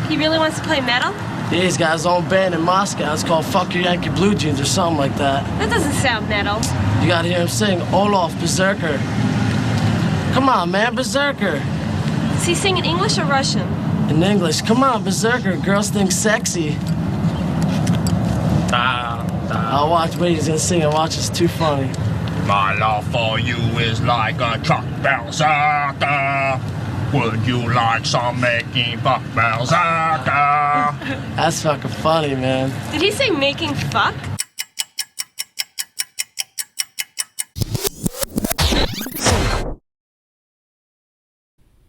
He really wants to play metal? Yeah, he's got his own band in Moscow. It's called Fuck Your Yankee Blue Jeans or something like that. That doesn't sound metal. You gotta hear him sing Olaf Berserker. Come on, man, Berserker. Does he sing in English or Russian? In English. Come on, Berserker. Girls think sexy. I'll watch. Wait, he's gonna sing it. Watch, it's too funny. My love for you is like a truck berserker. Would you like some making fuck berserker? That's fucking funny, man. Did he say making fuck?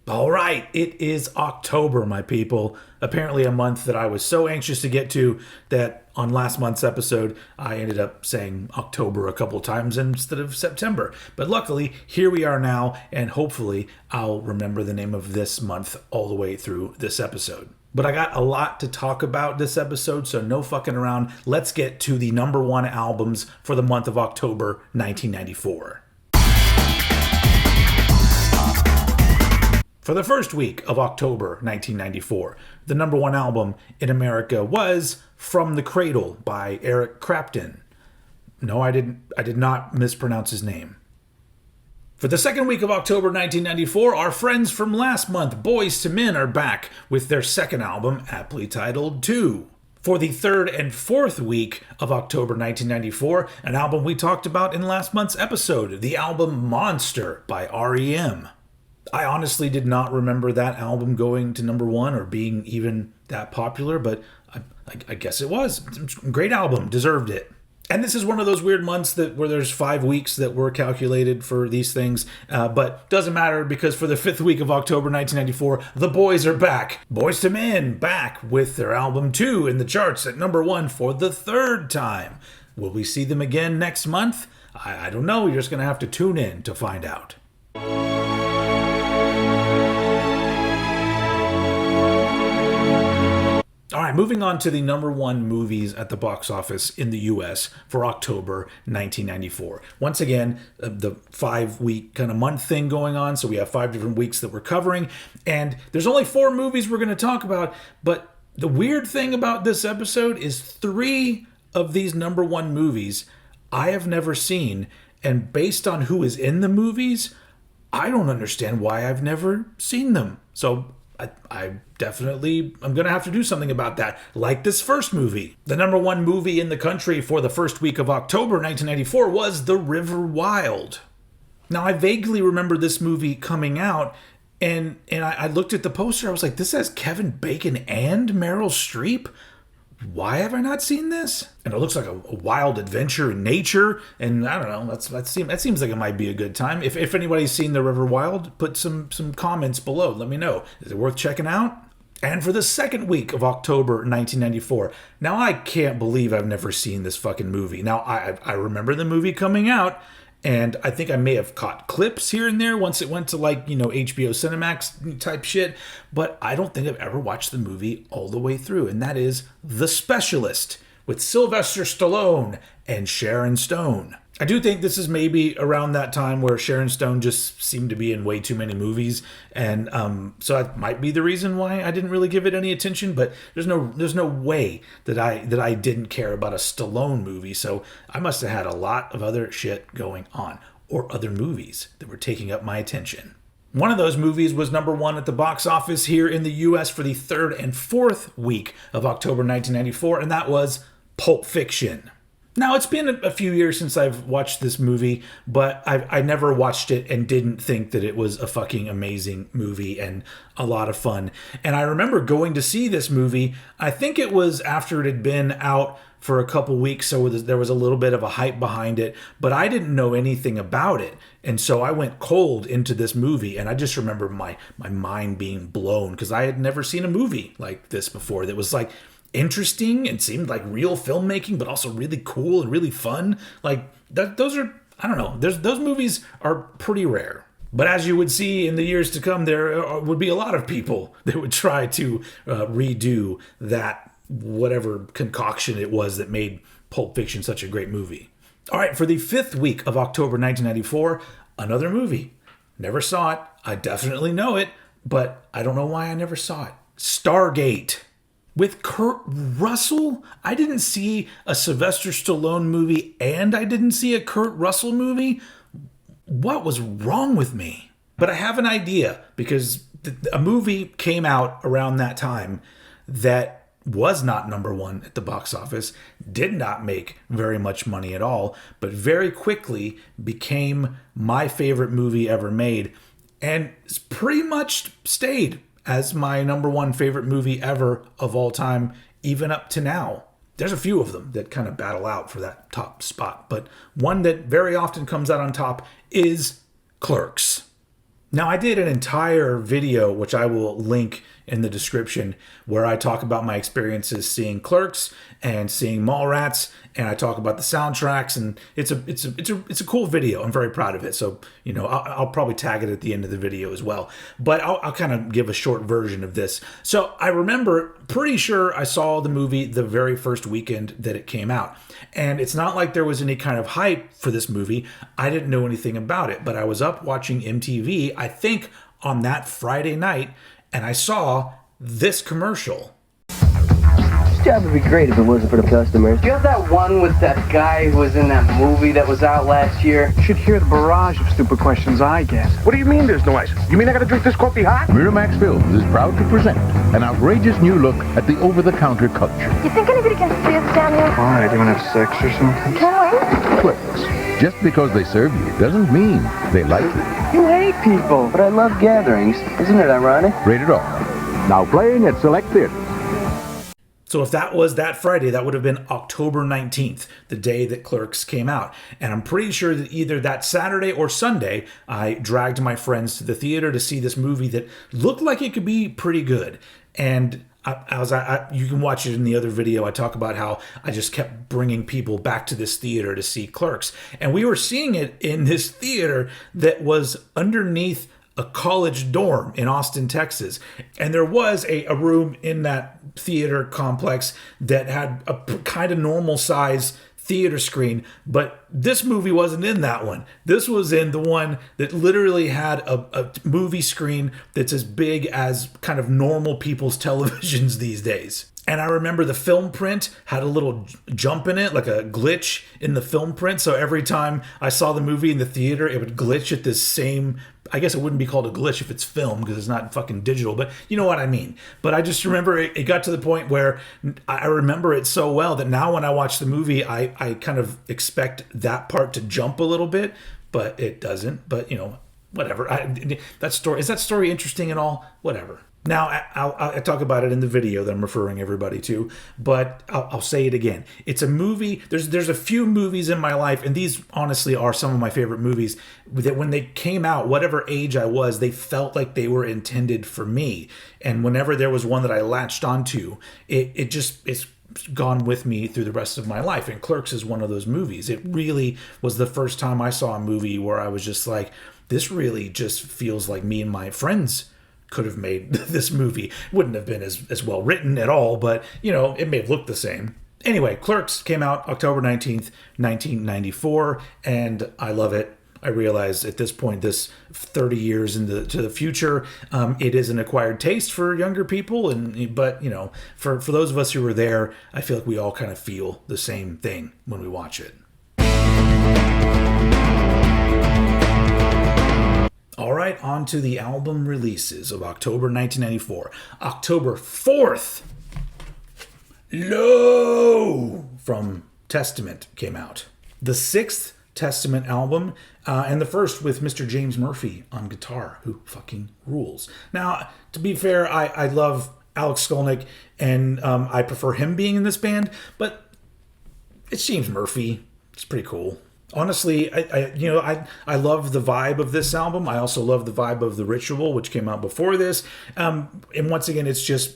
All right, it is October, my people. Apparently a month that I was so anxious to get to that on last month's episode, I ended up saying October a couple times instead of September. But luckily, here we are now, and hopefully I'll remember the name of this month all the way through this episode. But I got a lot to talk about this episode, so no fucking around. Let's get to the number one albums for the month of October 1994. For the first week of October 1994, the number one album in America was From the Cradle by Eric Clapton. No, I did not mispronounce his name. For the second week of October 1994, our friends from last month, Boyz II Men, are back with their second album, aptly titled 2. For the third and fourth week of October 1994, an album we talked about in last month's episode, the album Monster by R.E.M. I honestly did not remember that album going to number one or being even that popular, but I guess it was. Great album, deserved it. And this is one of those weird months where there's 5 weeks that were calculated for these things, but doesn't matter because for the fifth week of October 1994, the boys are back. Boyz II Men back with their album 2 in the charts at number 1 for the third time. Will we see them again next month? I don't know. You're just going to have to tune in to find out. All right, moving on to the number one movies at the box office in the U.S. for October 1994. Once again, the 5-week kind of month thing going on, so we have 5 different weeks that we're covering, and there's only 4 movies we're going to talk about, but the weird thing about this episode is 3 of these number one movies I have never seen, and based on who is in the movies, I don't understand why I've never seen them. So I'm going to have to do something about that, like this first movie. The number one movie in the country for the first week of October 1994 was The River Wild. Now, I vaguely remember this movie coming out, and I looked at the poster, I was like, this has Kevin Bacon and Meryl Streep? Why have I not seen this? And it looks like a wild adventure in nature, and I don't know, that seems like it might be a good time. If anybody's seen The River Wild, put some comments below. Let me know. Is it worth checking out? And for the second week of October 1994, now I can't believe I've never seen this fucking movie. Now, I remember the movie coming out, and I think I may have caught clips here and there once it went to HBO Cinemax type shit, but I don't think I've ever watched the movie all the way through, and that is The Specialist with Sylvester Stallone and Sharon Stone. I do think this is maybe around that time where Sharon Stone just seemed to be in way too many movies, and so that might be the reason why I didn't really give it any attention. But there's no way that I didn't care about a Stallone movie. So I must have had a lot of other shit going on, or other movies that were taking up my attention. One of those movies was number one at the box office here in the U.S. for the third and fourth week of October 1994, and that was Pulp Fiction. Now, it's been a few years since I've watched this movie, but I never watched it and didn't think that it was a fucking amazing movie and a lot of fun. And I remember going to see this movie, I think it was after it had been out for a couple weeks, so there was a little bit of a hype behind it, but I didn't know anything about it. And so I went cold into this movie, and I just remember my mind being blown because I had never seen a movie like this before that was like interesting and seemed like real filmmaking, but also really cool and really fun. Like those are, I don't know, those movies are pretty rare. But as you would see in the years to come, there would be a lot of people that would try to redo that whatever concoction it was that made Pulp Fiction such a great movie. All right, for the fifth week of October 1994, another movie. Never saw it. I definitely know it, but I don't know why I never saw it. Stargate. with Kurt Russell. I didn't see a Sylvester Stallone movie and I didn't see a Kurt Russell movie. What was wrong with me? But I have an idea, because a movie came out around that time that was not number one at the box office, did not make very much money at all, but very quickly became my favorite movie ever made, and it's pretty much stayed as my number one favorite movie ever of all time, even up to now. There's a few of them that kind of battle out for that top spot, but one that very often comes out on top is Clerks. Now, I did an entire video, which I will link in the description, where I talk about my experiences seeing Clerks and seeing Mallrats, and I talk about the soundtracks, and it's a cool video. I'm very proud of it. So, you know, I'll probably tag it at the end of the video as well. But I'll kind of give a short version of this. So I remember, pretty sure I saw the movie the very first weekend that it came out. And it's not like there was any kind of hype for this movie. I didn't know anything about it, but I was up watching MTV, I think on that Friday night, and I saw this commercial. This job would be great if it wasn't for the customers. Do you have that one with that guy who was in that movie that was out last year? You should hear the barrage of stupid questions I get. What do you mean there's no ice? You mean I gotta drink this coffee hot? Miramax Films is proud to present an outrageous new look at the over-the-counter culture. You think anybody can see us down here? Why, do you want to have sex or something? Can we? Clerks. Just because they serve you doesn't mean they like you. You hate people, but I love gatherings. Isn't it ironic? Rated R. Now playing at select theaters. So if that was that Friday, that would have been October 19th, the day that Clerks came out. And I'm pretty sure that either that Saturday or Sunday, I dragged my friends to the theater to see this movie that looked like it could be pretty good. And you can watch it in the other video. I talk about how I just kept bringing people back to this theater to see Clerks. And we were seeing it in this theater that was underneath a college dorm in Austin, Texas. And there was a room in that theater complex that had a kind of normal size theater screen, but this movie wasn't in that one. This was in the one that literally had a movie screen that's as big as kind of normal people's televisions these days. And I remember the film print had a little jump in it, like a glitch in the film print. So every time I saw the movie in the theater, it would glitch at this same, I guess it wouldn't be called a glitch if it's film because it's not fucking digital, but you know what I mean. But I just remember it got to the point where I remember it so well that now when I watch the movie, I kind of expect that part to jump a little bit, but it doesn't. But, you know, whatever. Is that story interesting at all? Whatever. Now, I'll talk about it in the video that I'm referring everybody to, but I'll say it again. It's a movie. There's a few movies in my life, and these honestly are some of my favorite movies, that when they came out, whatever age I was, they felt like they were intended for me. And whenever there was one that I latched onto, it's gone with me through the rest of my life. And Clerks is one of those movies. It really was the first time I saw a movie where I was just like, this really just feels like me and my friends could have made this movie. Wouldn't have been as well written at all, but, you know, it may have looked the same. Anyway, Clerks came out October 19th, 1994, and I love it. I realize at this point, this 30 years to the future, it is an acquired taste for younger people, but, you know, for those of us who were there, I feel like we all kind of feel the same thing when we watch it. All right, on to the album releases of October 1994. October 4th, Low from Testament came out. The 6th Testament album, and the first with Mr. James Murphy on guitar, who fucking rules. Now, to be fair, I love Alex Skolnick, and I prefer him being in this band, but it's James Murphy. It's pretty cool. Honestly, I love the vibe of this album. I also love the vibe of The Ritual, which came out before this. And once again, it's just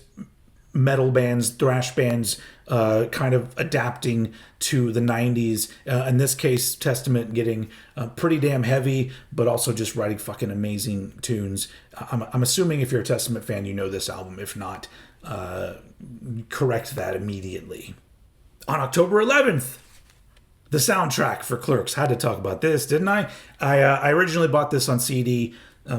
metal bands, thrash bands, kind of adapting to the 90s. In this case, Testament getting pretty damn heavy, but also just writing fucking amazing tunes. I'm assuming if you're a Testament fan, you know this album. If not, correct that immediately. On October 11th, the soundtrack for Clerks. Had to talk about this, didn't I? I originally bought this on CD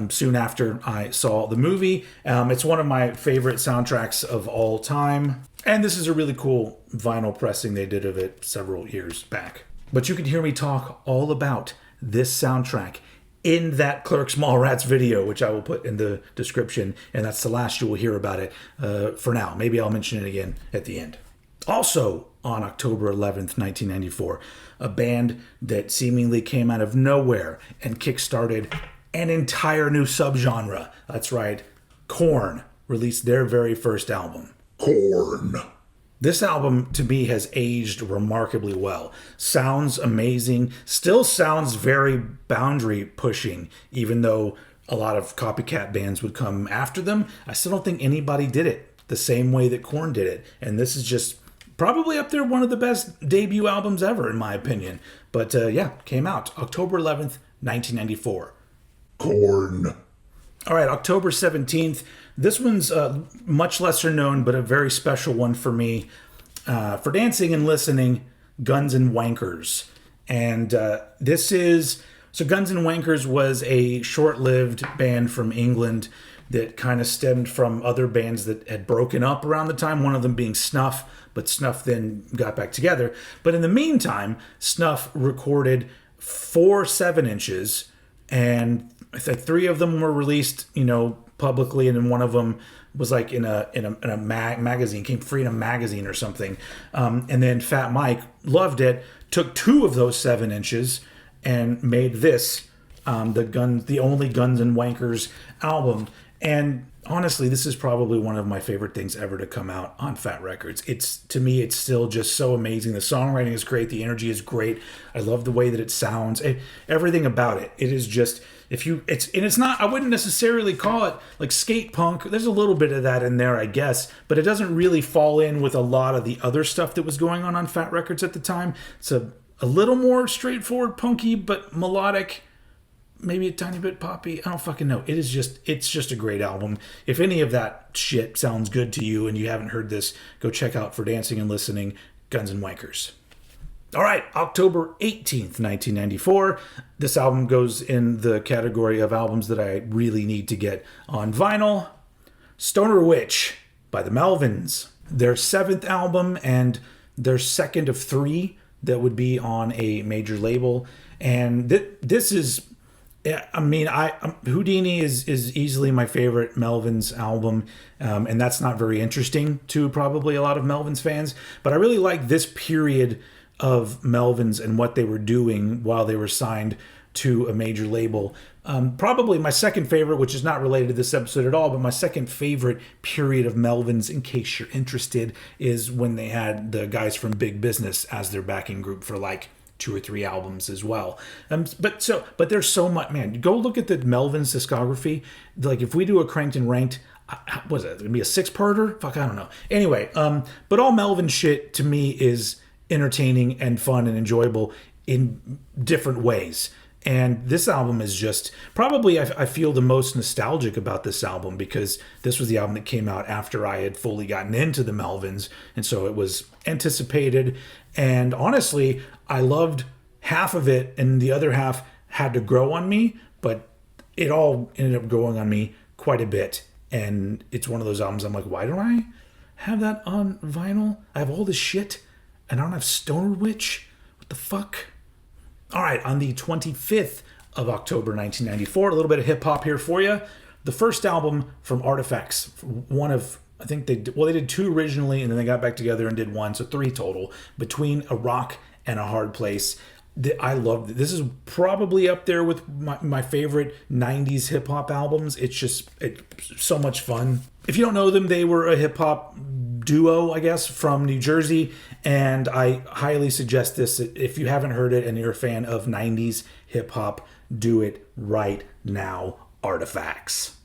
soon after I saw the movie. It's one of my favorite soundtracks of all time. And this is a really cool vinyl pressing they did of it several years back. But you can hear me talk all about this soundtrack in that Clerks Mallrats video, which I will put in the description, and that's the last you will hear about it for now. Maybe I'll mention it again at the end. Also, on October 11th, 1994, a band that seemingly came out of nowhere and kickstarted an entire new subgenre. That's right, Korn released their very first album. Korn. This album, to me, has aged remarkably well. Sounds amazing. Still sounds very boundary pushing, even though a lot of copycat bands would come after them. I still don't think anybody did it the same way that Korn did it. And this is just probably up there one of the best debut albums ever, in my opinion. But yeah, came out October 11th, 1994. Korn. All right, October 17th. This one's much lesser known, but a very special one for me. For dancing and listening, Guns and Wankers. And this is... So Guns and Wankers was a short-lived band from England that kind of stemmed from other bands that had broken up around the time, one of them being Snuff, but Snuff then got back together. But in the meantime, Snuff recorded 4 7-inches, and I think 3 of them were released, publicly, and then one of them was like in a magazine, came free in a magazine or something. And then Fat Mike loved it, took 2 of those 7-inches and made this the only Guns and Wankers album. And honestly, this is probably one of my favorite things ever to come out on Fat Records. To me, it's still just so amazing. The songwriting is great. The energy is great. I love the way that it sounds. Everything about it. It is just, it's not, I wouldn't necessarily call it like skate punk. There's a little bit of that in there, I guess, but it doesn't really fall in with a lot of the other stuff that was going on Fat Records at the time. It's a little more straightforward, punky, but melodic. Maybe a tiny bit poppy. I don't fucking know. It's just a great album. If any of that shit sounds good to you and you haven't heard this, go check out For Dancing and Listening, Guns and Wankers. All right, October 18th, 1994. This album goes in the category of albums that I really need to get on vinyl. Stoner Witch by the Melvins. Their 7th album and their second of 3 that would be on a major label. And this is... Yeah, I mean, Houdini is easily my favorite Melvins album, and that's not very interesting to probably a lot of Melvins fans. But I really like this period of Melvins and what they were doing while they were signed to a major label. Probably my second favorite, which is not related to this episode at all, but my second favorite period of Melvins, in case you're interested, is when they had the guys from Big Business as their backing group for like 2 or 3 albums as well. But there's so much, man. Go look at the Melvins discography. Like if we do a Cranked and Ranked, what is it? Gonna be a 6-parter? Fuck, I don't know. Anyway, but all Melvin shit to me is entertaining and fun and enjoyable in different ways. And this album is just probably, I feel the most nostalgic about this album because this was the album that came out after I had fully gotten into the Melvins. And so it was anticipated. And honestly, I loved half of it and the other half had to grow on me, but it all ended up growing on me quite a bit. And it's one of those albums I'm like, why don't I have that on vinyl? I have all this shit and I don't have Stoner Witch? What the fuck? All right, on the 25th of October, 1994, a little bit of hip-hop here for you. The first album from Artifacts, one of, I think they did 2 originally, and then they got back together and did 1, so 3 total, Between a Rock and a Hard Place. I loved it. This is probably up there with my favorite 90s hip-hop albums. It's so much fun. If you don't know them, they were a hip-hop duo, I guess, from New Jersey, and I highly suggest this. If you haven't heard it and you're a fan of 90s hip-hop, do it right now. Artifacts.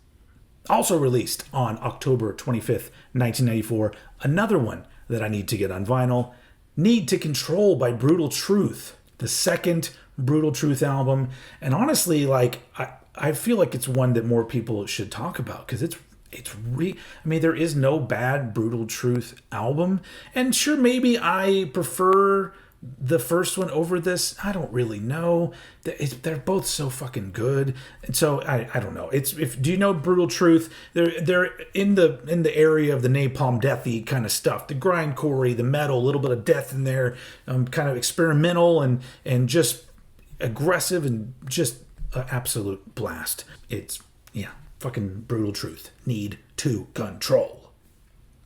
Also released on October 25th, 1994, another one that I need to get on vinyl, Need to Control by Brutal Truth, the second Brutal Truth album. And honestly, like I feel like it's one that more people should talk about because there is no bad Brutal Truth album. And sure, maybe I prefer the first one over this? I don't really know. They're both so fucking good, and so I don't know. Do you know Brutal Truth? They're in the area of the napalm deathy kind of stuff, the grindcore, the metal, a little bit of death in there, kind of experimental and just aggressive and just an absolute blast. It's fucking Brutal Truth. Need to control.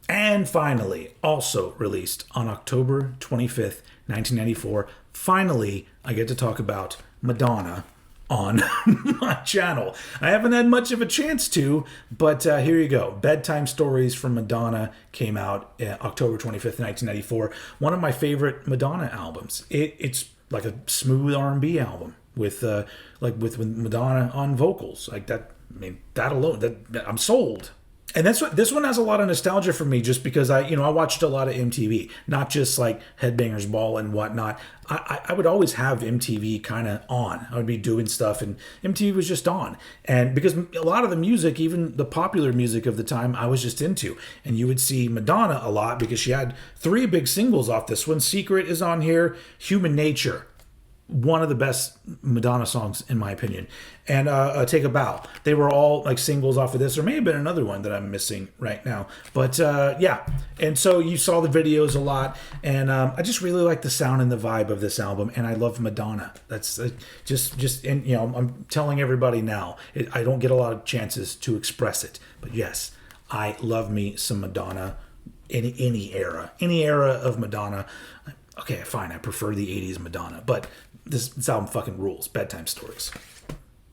And finally, also released on October 25th, 1994, finally, I get to talk about Madonna on my channel. I haven't had much of a chance to, but here you go. Bedtime Stories from Madonna came out October 25th, 1994. One of my favorite Madonna albums. It's like a smooth R&B album with Madonna on vocals. Like that, I mean, that alone, I'm sold. And this one has a lot of nostalgia for me, just because I watched a lot of MTV, not just like Headbangers Ball and whatnot. I would always have MTV kind of on. I would be doing stuff and MTV was just on. And because a lot of the music, even the popular music of the time, I was just into. And you would see Madonna a lot because she had 3 big singles off this one. Secret is on here. Human Nature. One of the best Madonna songs, in my opinion. And Take a Bow. They were all like singles off of this. There may have been another one that I'm missing right now. But yeah. And so you saw the videos a lot. And I just really like the sound and the vibe of this album. And I love Madonna. That's and I'm telling everybody now. I don't get a lot of chances to express it. But yes, I love me some Madonna in any era. Any era of Madonna. Okay, fine. I prefer the 80s Madonna. But this album fucking rules. Bedtime Stories.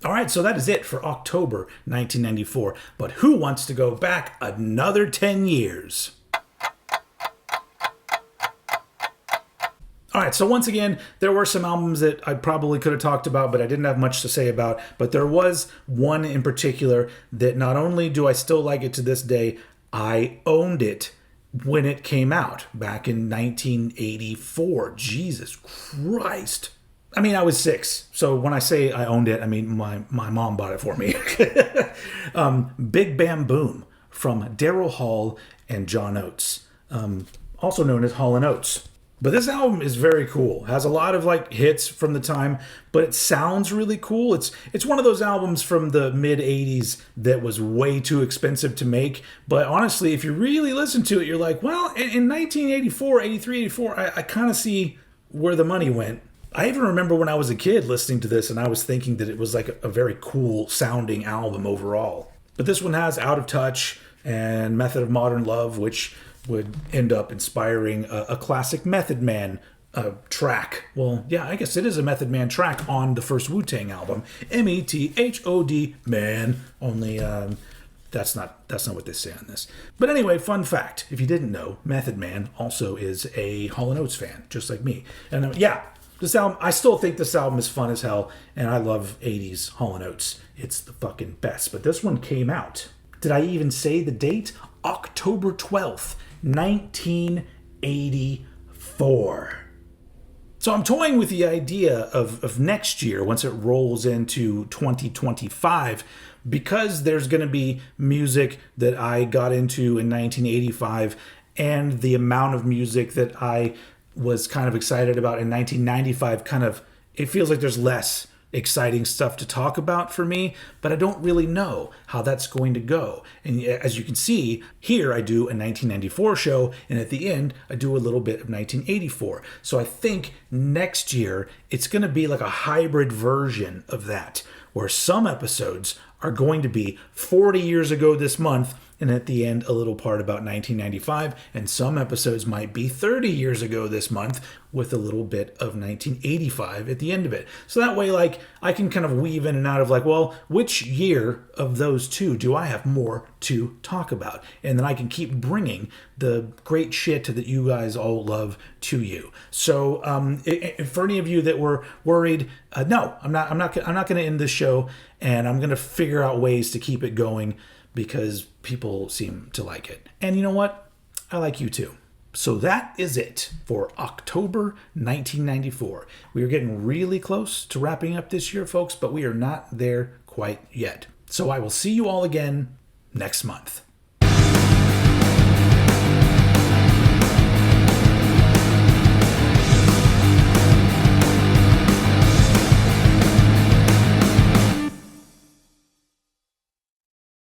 All right, so that is it for October 1994. But who wants to go back another 10 years? All right, so once again, there were some albums that I probably could have talked about, but I didn't have much to say about. But there was one in particular that not only do I still like it to this day, I owned it when it came out back in 1984. Jesus Christ. I mean, I was 6. So when I say I owned it, I mean my mom bought it for me. Big Bam Boom from Daryl Hall and John Oates, also known as Hall & Oates. But this album is very cool. Has a lot of like hits from the time, but it sounds really cool. It's one of those albums from the mid 80s that was way too expensive to make. But honestly, if you really listen to it, you're like, well, in 1984, 83, 84, I kind of see where the money went. I even remember when I was a kid listening to this and I was thinking that it was like a very cool sounding album overall. But this one has Out of Touch and Method of Modern Love, which would end up inspiring a classic Method Man track. Well, yeah, I guess it is a Method Man track on the first Wu-Tang album, METHOD Man. Only that's not what they say on this. But anyway, fun fact: if you didn't know, Method Man also is a Hall & Oates fan, just like me. And yeah, this album, I still think this album is fun as hell, and I love 80s Hall & Oates. It's the fucking best. But this one came out. Did I even say the date? October 12th, 1984. So I'm toying with the idea of next year, once it rolls into 2025, because there's going to be music that I got into in 1985 and the amount of music that I was kind of excited about in 1995, it feels like there's less exciting stuff to talk about for me, but I don't really know how that's going to go. And as you can see, here I do a 1994 show, and at the end, I do a little bit of 1984. So I think next year, it's going to be like a hybrid version of that, where some episodes are going to be 40 years ago this month, and at the end, a little part about 1995, and some episodes might be 30 years ago this month with a little bit of 1985 at the end of it. So that way, like, I can kind of weave in and out of like, well, which year of those two do I have more to talk about? And then I can keep bringing the great shit that you guys all love to you. So for any of you that were worried, no, I'm not going to end this show, and I'm going to figure out ways to keep it going, because people seem to like it. And you know what? I like you too. So that is it for October 1994. We are getting really close to wrapping up this year, folks, but we are not there quite yet. So I will see you all again next month.